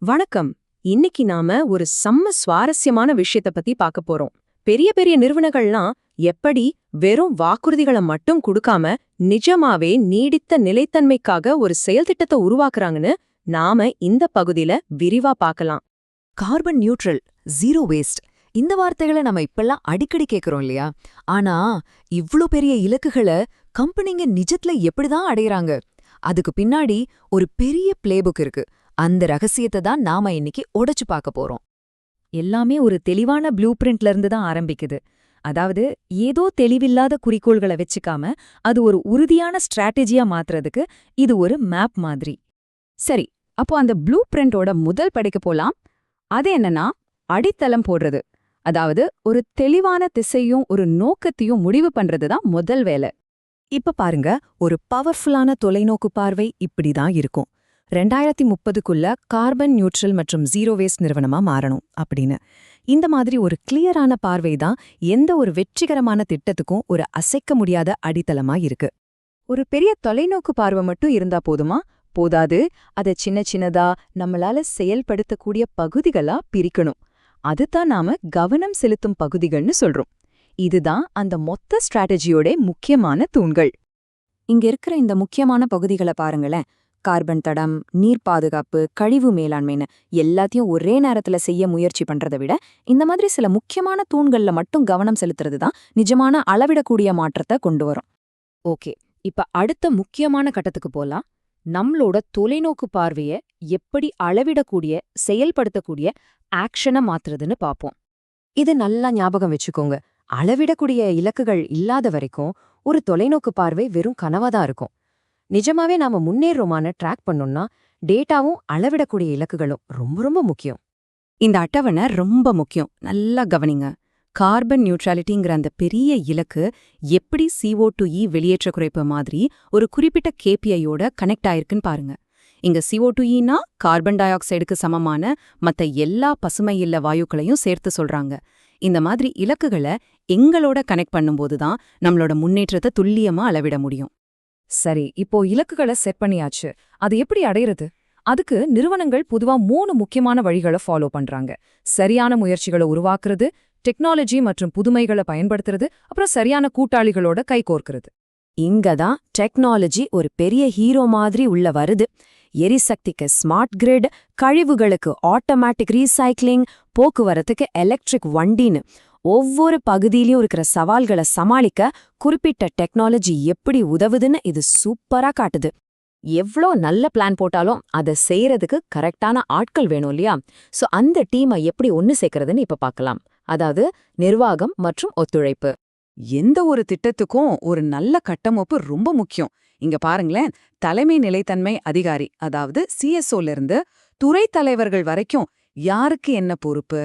வணக்கம். இன்னைக்கு நாம ஒரு சுவாரஸ்யமான விஷயத்த பத்தி பார்க்க போறோம். பெரிய பெரிய நிறுவனங்கள்லாம் எப்படி வெறும் வாக்குறுதிகளை மட்டும் கொடுக்காம நிஜமாவே நீடித்த நிலைத்தன்மைக்காக ஒரு செயல் திட்டத்தை உருவாக்குறாங்கன்னு நாம இந்த பகுதியில விரிவா பார்க்கலாம். கார்பன் நியூட்ரல், ஜீரோ வேஸ்ட், இந்த வார்த்தைகளை நம்ம இப்பெல்லாம் அடிக்கடி கேக்குறோம் இல்லையா? ஆனா இவ்ளோ பெரிய இலக்குகளை கம்பெனிங்க நிஜத்துல எப்படிதான் அடையறாங்க? அதுக்கு பின்னாடி ஒரு பெரிய பிளேபுக் இருக்கு. அந்த ரகசியத்தை தான் நாம இன்னைக்கு உடைச்சு பார்க்க போறோம். எல்லாமே ஒரு தெளிவான ப்ளூ பிரிண்ட்ல இருந்து தான் ஆரம்பிக்குது. அதாவது ஏதோ தெளிவில்லாத குறிக்கோள்களை வச்சுக்காம அது ஒரு உறுதியான ஸ்ட்ராட்டஜியா மாத்துறதுக்கு இது ஒரு மேப் மாதிரி. சரி, அப்போ அந்த ப்ளூ பிரிண்டோட முதல் படிக்க போலாம். அது என்னன்னா அடித்தளம் போடுறது. அதாவது ஒரு தெளிவான திசையும் ஒரு நோக்கத்தையும் முடிவு பண்றது தான் முதல் வேலை. இப்ப பாருங்க, ஒரு பவர்ஃபுல்லான தொலைநோக்கு பார்வை இப்படிதான் இருக்கும். 2030க்குள்ள கார்பன் நியூட்ரல் மற்றும் ஜீரோ வேஸ்ட் நிறுவனமா மாறணும் அப்படின்னு. இந்த மாதிரி ஒரு கிளியரான பார்வை தான் எந்த ஒரு வெற்றிகரமான திட்டத்துக்கும் ஒரு அசைக்க முடியாத அடித்தளமா இருக்கு. ஒரு பெரிய தொலைநோக்கு பார்வை மட்டும் இருந்தா போதுமா? போதாது. அதை சின்ன சின்னதா நம்மளால செயல்படுத்தக்கூடிய பகுதிகளா பிரிக்கணும். அதுதான் நாம கவனம் செலுத்தும் பகுதிகள்னு சொல்றோம். இதுதான் அந்த மொத்த ஸ்ட்ராட்டஜியோட முக்கியமான தூண்கள். இங்க இருக்கிற இந்த முக்கியமான பகுதிகளை பாருங்களேன். கார்பன் தடம், நீர் பாதுகாப்பு, கழிவு மேலாண்மைன்னு எல்லாத்தையும் ஒரே நேரத்துல செய்ய முயற்சி பண்றதை விட இந்த மாதிரி சில முக்கியமான தூண்கள்ல மட்டும் கவனம் செலுத்துறது தான் நிஜமான அளவிடக்கூடிய மாற்றத்தை கொண்டு வரும். ஓகே, இப்ப அடுத்த முக்கியமான கட்டத்துக்கு போலாம். நம்மளோட தொலைநோக்கு பார்வைய எப்படி அளவிடக்கூடிய, செயல்படுத்தக்கூடிய ஆக்ஷனை மாத்துறதுன்னு பாப்போம். இது நல்லா ஞாபகம் வச்சுக்கோங்க. அளவிடக்கூடிய இலக்குகள் இல்லாத வரைக்கும் ஒரு தொலைநோக்கு பார்வை வெறும் கனவாதான் இருக்கும். நிஜமாவே நாம முன்னேறோமான ட்ராக் பண்ணோம்னா டேட்டாவும் அளவிடக்கூடிய இலக்குகளும் ரொம்ப ரொம்ப முக்கியம். இந்த அட்டவணை ரொம்ப முக்கியம். நல்லா கவனிங்க. கார்பன் நியூட்ராலிட்டிங்கிற அந்த பெரிய இலக்கு எப்படி CO2e வெளியேற்ற குறைப்பு மாதிரி ஒரு குறிப்பிட்ட KPIயோட கனெக்ட் ஆயிருக்குன்னு பாருங்க. இங்க CO2eனா கார்பன் டை ஆக்சைடுக்கு சமமான மத்த எல்லா பசுமையில்ல வாயுக்களையும் சேர்த்து சொல்றாங்க. இந்த மாதிரி இலக்குகளை எங்களோட கனெக்ட் பண்ணும்போது தான் நம்மளோட முன்னேற்றத்தை துல்லியமா அளவிட முடியும். சரி, இப்போ இலக்குகளை செட் பண்ணியாச்சு. அது எப்படி அடையிறது? அதுக்கு நிறுவனங்கள் பொதுவா 3 முக்கியமான வழிகளை ஃபாலோ பண்றாங்க. சரியான முயற்சிகளை உருவாக்குறது, டெக்னாலஜி மற்றும் புதுமைகளை பயன்படுத்துறது, அப்புறம் சரியான கூட்டாளிகளோட கைகோர்க்கிறது. இங்கதான் டெக்னாலஜி ஒரு பெரிய ஹீரோ மாதிரி உள்ள வருது. எரிசக்திக்கு ஸ்மார்ட் கிரிட், கழிவுகளுக்கு ஆட்டோமேட்டிக் ரீசைக்ளிங், போக்குவரத்துக்கு எலக்ட்ரிக் வண்டின்னு ஒவ்வொரு பகுதியிலையும் இருக்கிற சவால்களை சமாளிக்க குறிப்பிட்ட டெக்னாலஜி எப்படி உதவுதுன்னு இது சூப்பரா காட்டுது. எவ்ளோ நல்ல பிளான் போட்டாலும் அதை செய்யறதுக்கு கரெக்டான ஆட்கள் வேணும் இல்லையா? சோ அந்த டீமை எப்படி ஒன்னு சேர்க்கறதுன்னு இப்ப பார்க்கலாம். அதாவது நிர்வாகம் மற்றும் ஒத்துழைப்பு. எந்த ஒரு திட்டத்துக்கும் ஒரு நல்ல கட்டமைப்பு ரொம்ப முக்கியம். இங்க பாருங்களேன், தலைமை நிலைத்தன்மை அதிகாரி, அதாவது CSOல இருந்து துறை தலைவர்கள் வரைக்கும் யாருக்கு என்ன பொறுப்பு,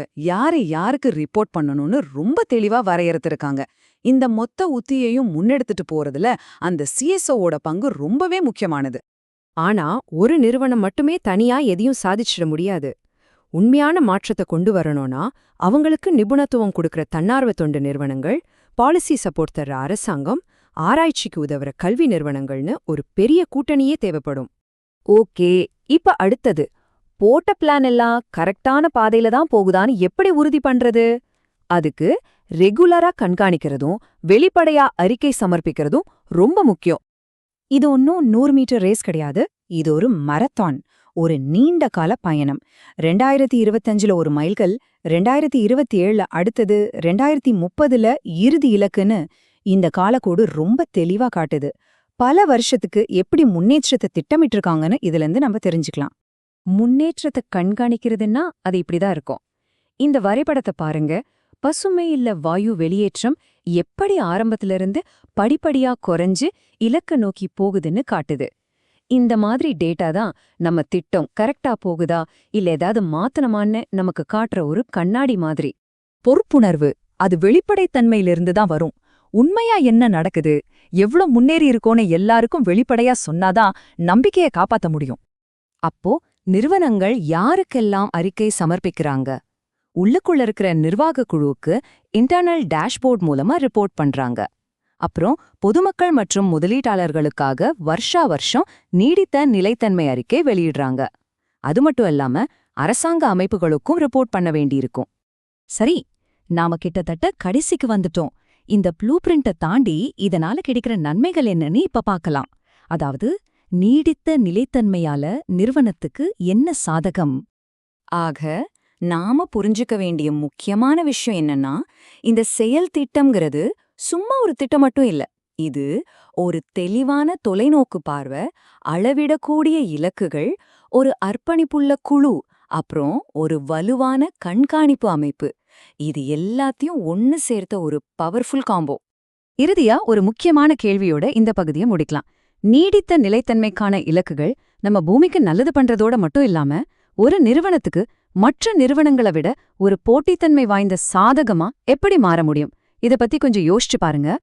யாருக்கு ரிப்போர்ட் பண்ணணும்னு ரொம்ப தெளிவா வரையறுத்திருக்காங்க. இந்த மொத்த உத்தியையும் முன்னெடுத்துட்டு போறதுல அந்த CSOவோட பங்கு ரொம்பவே முக்கியமானது. ஆனா ஒரு நிறுவனம் மட்டுமே தனியா எதையும் சாதிச்சிட முடியாது. உண்மையான மாற்றத்தை கொண்டு வரணும்னா அவங்களுக்கு நிபுணத்துவம் கொடுக்கிற தன்னார்வ தொண்டு நிறுவனங்கள், பாலிசி சப்போர்ட் தர்ற அரசாங்கம், ஆராய்ச்சிக்கு உதவுற கல்வி நிறுவனங்கள்னு ஒரு பெரிய கூட்டணியே தேவைப்படும். ஓகே, இப்ப அடுத்தது, போட்ட பிளான் எல்லாம் கரெக்டான பாதையில தான் போகுதான்னு எப்படி உறுதி பண்றது? அதுக்கு ரெகுலரா கண்காணிக்கிறதும் வெளிப்படையா அறிக்கை சமர்ப்பிக்கிறதும் ரொம்ப முக்கியம். இது ஒன்னும் 100 மீட்டர் ரேஸ் கிடையாது. இது ஒரு மரத்தான், ஒரு நீண்ட கால பயணம். 2025ல ஒரு மைல்கல், 2027ல அடுத்தது, 2030ல இறுதி இலக்குன்னு இந்த காலக்கோடு ரொம்ப தெளிவா காட்டுது. பல வருஷத்துக்கு எப்படி முன்னேற்றத்தை திட்டமிட்டிருக்காங்கன்னு இதுல இருந்து நம்ம தெரிஞ்சுக்கலாம். முன்னேற்றத்தை கண்காணிக்கிறதுன்னா அது இப்படிதான் இருக்கும். இந்த வரைபடத்தை பாருங்க. பசுமை இல்ல வாயு வெளியேற்றம் எப்படி ஆரம்பத்திலிருந்து படிப்படியா குறைஞ்சு இலக்க நோக்கி போகுதுன்னு காட்டுது. இந்த மாதிரி டேட்டா தான் நம்ம திட்டம் கரெக்டா போகுதா இல்ல ஏதாவது மாத்தனமான்னு நமக்கு காட்டுற ஒரு கண்ணாடி மாதிரி. பொறுப்புணர்வு அது வெளிப்படைத்தன்மையிலிருந்து தான் வரும். உண்மையா என்ன நடக்குது, எவ்ளோ முன்னேறி இருக்கோன்னு எல்லாருக்கும் வெளிப்படையா சொன்னாதான் நம்பிக்கையை காப்பாத்த முடியும். அப்போ நிறுவனங்கள் யாருக்கெல்லாம் அறிக்கை சமர்ப்பிக்கிறாங்க? உள்ளுக்குள்ள இருக்கிற நிர்வாக குழுவுக்கு இன்டர்னல் டேஷ்போர்ட் மூலமா ரிப்போர்ட் பண்றாங்க. அப்புறம் பொதுமக்கள் மற்றும் முதலீட்டாளர்களுக்காக வருஷா வருஷம் நீடித்த நிலைத்தன்மை அறிக்கை வெளியிடுறாங்க. அது மட்டும் இல்லாம அரசாங்க அமைப்புகளுக்கும் ரிப்போர்ட் பண்ண வேண்டியிருக்கும். சரி, நாம கிட்டத்தட்ட கடைசிக்கு வந்துட்டோம். இந்த ப்ளூ பிரிண்ட்டை தாண்டி இதனால கிடைக்கிற நன்மைகள் என்னன்னு இப்ப பார்க்கலாம். அதாவது, நீடித்த நிலைத்தன்மையால நிறுவனத்துக்கு என்ன சாதகம்? ஆக, நாம புரிஞ்சுக்க வேண்டிய முக்கியமான விஷயம் என்னன்னா, இந்த செயல் திட்டம்ங்கிறது சும்மா ஒரு திட்டம் மட்டும் இல்ல. இது ஒரு தெளிவான தொலைநோக்கு பார்வை, அளவிடக்கூடிய இலக்குகள், ஒரு அர்ப்பணிப்புள்ள குழு, அப்புறம் ஒரு வலுவான கண்காணிப்பு அமைப்பு. இது எல்லாத்தையும் ஒன்னு சேர்த்த ஒரு பவர்ஃபுல் காம்போ. இறுதியா ஒரு முக்கியமான கேள்வியோட இந்த பகுதியை முடிக்கலாம். நீடித்த நிலைத்தன்மைக்கான இலக்குகள் நம்ம பூமிக்கு நல்லது பண்றதோட மட்டும் இல்லாம, ஒரு நிறுவனத்துக்கு மற்ற நிறுவனங்களை விட ஒரு போட்டித்தன்மை வாய்ந்த சாதகமா எப்படி மாற முடியும்? இத பத்தி கொஞ்சம் யோசிச்சு பாருங்க.